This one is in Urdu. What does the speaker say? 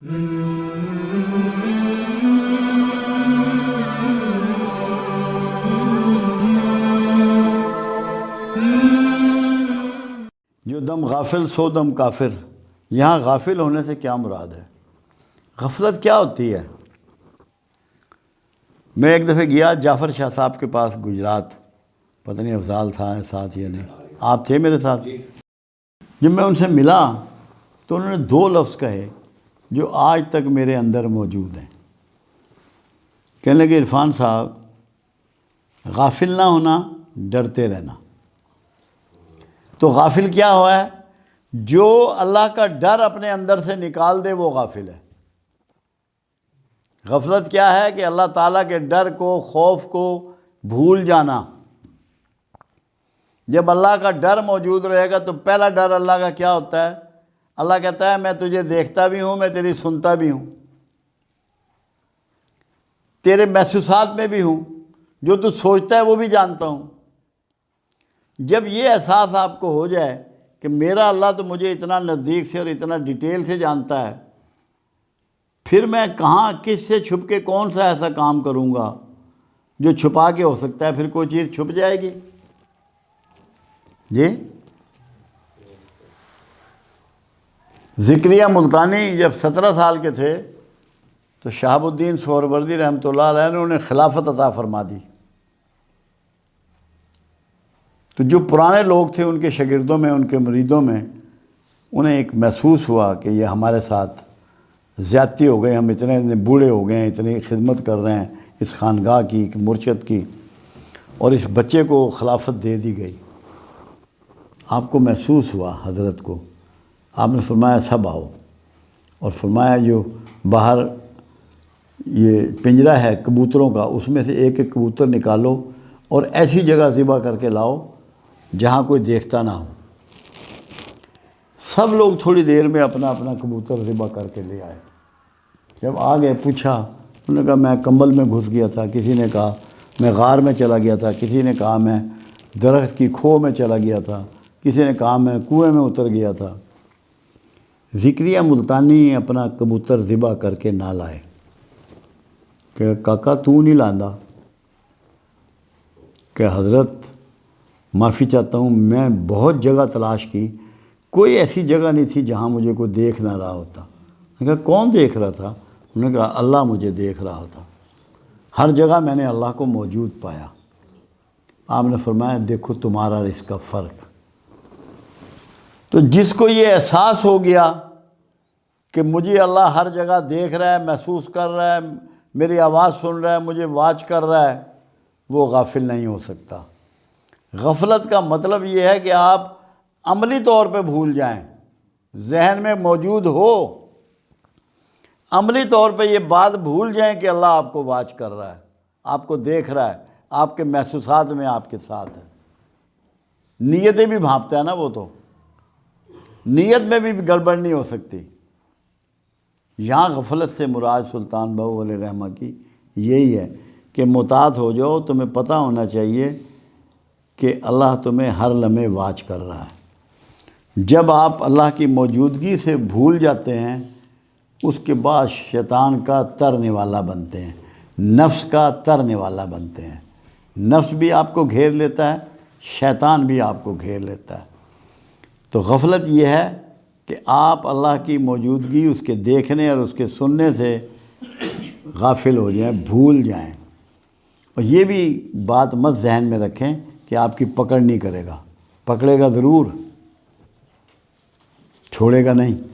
جو دم غافل سو دم کافر، یہاں غافل ہونے سے کیا مراد ہے؟ غفلت کیا ہوتی ہے؟ میں ایک دفعہ گیا جعفر شاہ صاحب کے پاس گجرات، پتہ نہیں افضال تھا ساتھ یا نہیں، آپ تھے میرے ساتھ؟ جب میں ان سے ملا تو انہوں نے دو لفظ کہے جو آج تک میرے اندر موجود ہیں۔ کہنے لگے عرفان صاحب، غافل نہ ہونا، ڈرتے رہنا۔ تو غافل کیا ہوا ہے؟ جو اللہ کا ڈر اپنے اندر سے نکال دے وہ غافل ہے۔ غفلت کیا ہے؟ کہ اللہ تعالیٰ کے ڈر کو، خوف کو بھول جانا۔ جب اللہ کا ڈر موجود رہے گا تو پہلا ڈر اللہ کا کیا ہوتا ہے؟ اللہ کہتا ہے میں تجھے دیکھتا بھی ہوں، میں تیری سنتا بھی ہوں، تیرے محسوسات میں بھی ہوں، جو تو سوچتا ہے وہ بھی جانتا ہوں۔ جب یہ احساس آپ کو ہو جائے کہ میرا اللہ تو مجھے اتنا نزدیک سے اور اتنا ڈیٹیل سے جانتا ہے، پھر میں کہاں کس سے چھپ کے کون سا ایسا کام کروں گا جو چھپا کے ہو سکتا ہے؟ پھر کوئی چیز چھپ جائے گی؟ جی، زکریا ملتانی جب 17 سال کے تھے تو شہاب الدین سہروردی رحمۃ اللہ علیہ نے انہیں خلافت عطا فرما دی۔ تو جو پرانے لوگ تھے ان کے شاگردوں میں، ان کے مریدوں میں، انہیں ایک محسوس ہوا کہ یہ ہمارے ساتھ زیادتی ہو گئی، ہم اتنے بوڑھے ہو گئے ہیں، اتنی خدمت کر رہے ہیں اس خانقاہ کی، مرشد کی، اور اس بچے کو خلافت دے دی گئی۔ آپ کو محسوس ہوا حضرت کو، آپ نے فرمایا سب آؤ، اور فرمایا جو باہر یہ پنجرہ ہے کبوتروں کا، اس میں سے ایک ایک کبوتر نکالو اور ایسی جگہ ذبح کر کے لاؤ جہاں کوئی دیکھتا نہ ہو۔ سب لوگ تھوڑی دیر میں اپنا اپنا کبوتر ذبح کر کے لے آئے۔ جب آ گئے پوچھا، انہوں نے کہا میں کمبل میں گھس گیا تھا، کسی نے کہا میں غار میں چلا گیا تھا، کسی نے کہا میں درخت کی کھو میں چلا گیا تھا، کسی نے کہا میں کنویں میں اتر گیا تھا۔ زکریا ملتانی اپنا کبوتر ذبح کر کے نہ لائے کہ کاکا تو نہیں لاندا؟ کہ حضرت معافی چاہتا ہوں، میں بہت جگہ تلاش کی، کوئی ایسی جگہ نہیں تھی جہاں مجھے کوئی دیکھ نہ رہا ہوتا۔ میں نے کہا کون دیکھ رہا تھا؟ انہوں نے کہا اللہ مجھے دیکھ رہا ہوتا، ہر جگہ میں نے اللہ کو موجود پایا۔ آپ نے فرمایا دیکھو تمہارا اور اس کا فرق۔ تو جس کو یہ احساس ہو گیا کہ مجھے اللہ ہر جگہ دیکھ رہا ہے، محسوس کر رہا ہے، میری آواز سن رہا ہے، مجھے واچ کر رہا ہے، وہ غافل نہیں ہو سکتا۔ غفلت کا مطلب یہ ہے کہ آپ عملی طور پہ بھول جائیں، ذہن میں موجود ہو، عملی طور پہ یہ بات بھول جائیں کہ اللہ آپ کو واچ کر رہا ہے، آپ کو دیکھ رہا ہے، آپ کے محسوسات میں آپ کے ساتھ ہے۔ نیتیں بھی بھانپتا ہے نا وہ، تو نیت میں بھی گڑبڑ نہیں ہو سکتی۔ یہاں غفلت سے مراد سلطان بہو علیہ رحمہ کی یہی ہے کہ محتاط ہو جاؤ، تمہیں پتہ ہونا چاہیے کہ اللہ تمہیں ہر لمحے واچ کر رہا ہے۔ جب آپ اللہ کی موجودگی سے بھول جاتے ہیں، اس کے بعد شیطان کا ترنے والا بنتے ہیں، نفس کا ترنے والا بنتے ہیں۔ نفس بھی آپ کو گھیر لیتا ہے، شیطان بھی آپ کو گھیر لیتا ہے۔ تو غفلت یہ ہے کہ آپ اللہ کی موجودگی، اس کے دیکھنے اور اس کے سننے سے غافل ہو جائیں، بھول جائیں۔ اور یہ بھی بات مت ذہن میں رکھیں کہ آپ کی پکڑ نہیں کرے گا، پکڑے گا ضرور، چھوڑے گا نہیں۔